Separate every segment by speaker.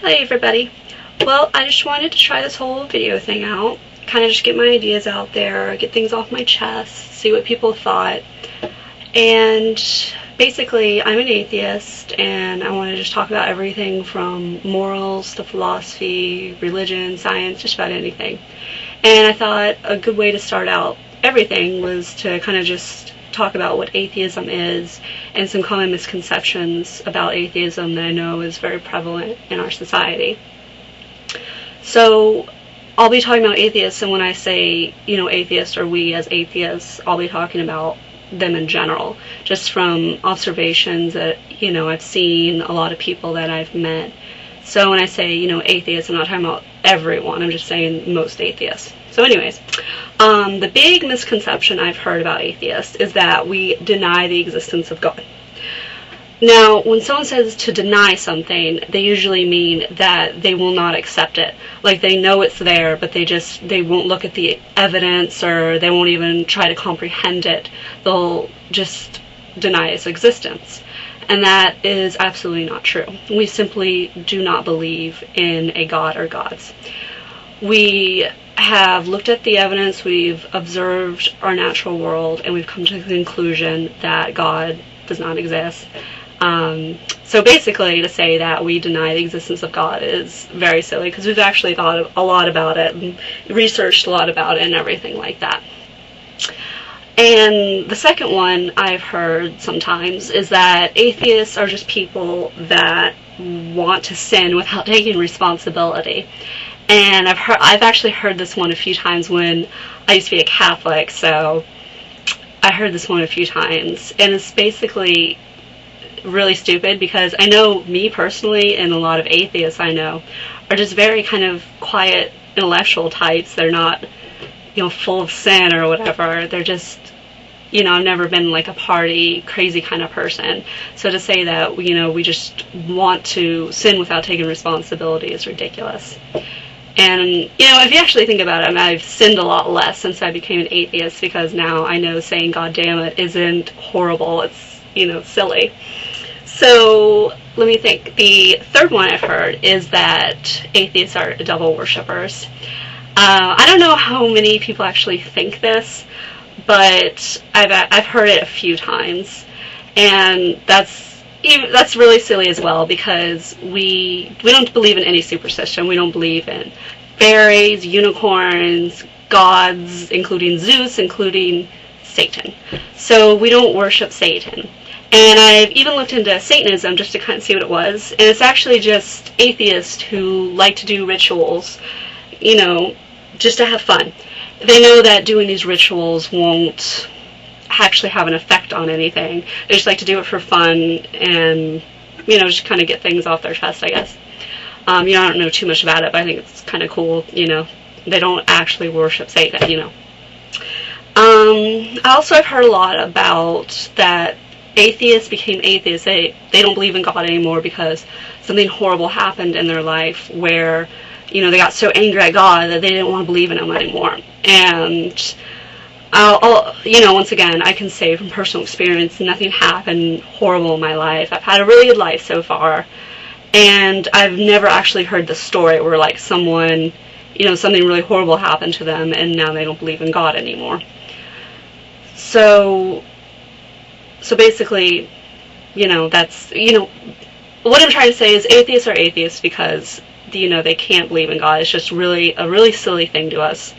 Speaker 1: Hi everybody. Well, I just wanted to try this whole video thing out, kind of just get my ideas out there, get things off my chest, see what people thought. And basically, I'm an atheist, and I want to just talk about everything from morals to philosophy, religion, science, just about anything. And I thought a good way to start out everything was to kind of just talk about what atheism is and some common misconceptions about atheism that I know is very prevalent in our society. So I'll be talking about atheists, and when I say, atheists, or we as atheists, I'll be talking about them in general, just from observations that, I've seen, a lot of people that I've met. So when I say, atheists, I'm not talking about everyone, I'm just saying most atheists. So anyways, the big misconception I've heard about atheists is that we deny the existence of God. Now, when someone says to deny something, they usually mean that they will not accept it. Like, they know it's there, but they won't look at the evidence, or they won't even try to comprehend it. They'll just deny its existence. And that is absolutely not true. We simply do not believe in a God or gods. We have looked at the evidence, we've observed our natural world, and we've come to the conclusion that God does not exist. So basically, to say that we deny the existence of God is very silly, because we've actually thought a lot about it and researched a lot about it and everything like that. And the second one I've heard sometimes is that atheists are just people that want to sin without taking responsibility. And I've actually heard this one a few times when I used to be a Catholic, so I heard this one a few times. And it's basically really stupid, because I know me personally, and a lot of atheists I know, are just very kind of quiet, intellectual types. They're not, full of sin or whatever. They're just, I've never been like a party, crazy kind of person. So to say that, we just want to sin without taking responsibility is ridiculous. And, if you actually think about it, I've sinned a lot less since I became an atheist, because now I know saying God damn it isn't horrible. It's, silly. So let me think. The third one I've heard is that atheists are devil worshippers. I don't know how many people actually think this, but I've heard it a few times, and that's really silly as well, because we don't believe in any superstition. We don't believe in fairies, unicorns, gods, including Zeus, including Satan. So we don't worship Satan. And I've even looked into Satanism just to kind of see what it was, and it's actually just atheists who like to do rituals, just to have fun. They know that doing these rituals won't actually have an effect on anything. They just like to do it for fun and, just kind of get things off their chest, I guess. I don't know too much about it, but I think it's kind of cool, They don't actually worship Satan, Also, I've heard a lot about that atheists became atheists. They don't believe in God anymore because something horrible happened in their life where, they got so angry at God that they didn't want to believe in Him anymore. And once again, I can say from personal experience, nothing happened horrible in my life. I've had a really good life so far, and I've never actually heard the story where, like, someone, something really horrible happened to them, and now they don't believe in God anymore. So basically, that's, what I'm trying to say is atheists are atheists because, they can't believe in God. It's just a really silly thing to us.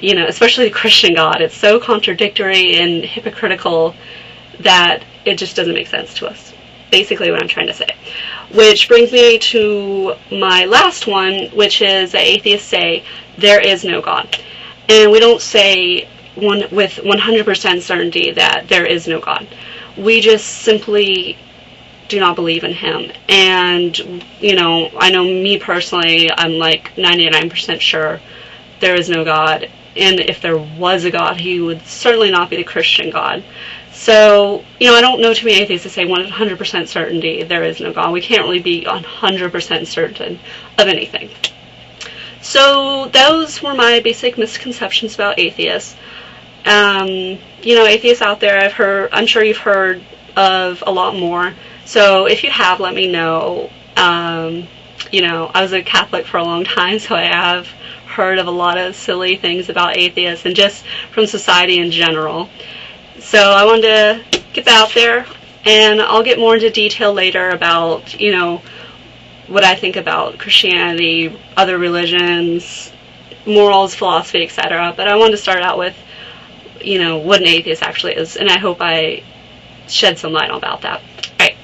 Speaker 1: Especially the Christian God. It's so contradictory and hypocritical that it just doesn't make sense to us. Basically what I'm trying to say. Which brings me to my last one, which is that atheists say there is no God. And we don't say with 100% certainty that there is no God. We just simply do not believe in Him. And, I know me personally, I'm like 99% sure there is no God. And if there was a God, He would certainly not be the Christian God. So, I don't know too many atheists to say 100% certainty there is no God. We can't really be 100% certain of anything. So those were my basic misconceptions about atheists. Atheists out there, I'm sure you've heard of a lot more. So if you have, let me know. you know, I was a Catholic for a long time, so I have heard of a lot of silly things about atheists and just from society in general. So I wanted to get that out there, and I'll get more into detail later about, you know, what I think about Christianity, other religions, morals, philosophy, etc. But I wanted to start out with, you know, what an atheist actually is, and I hope I shed some light about that. Alright,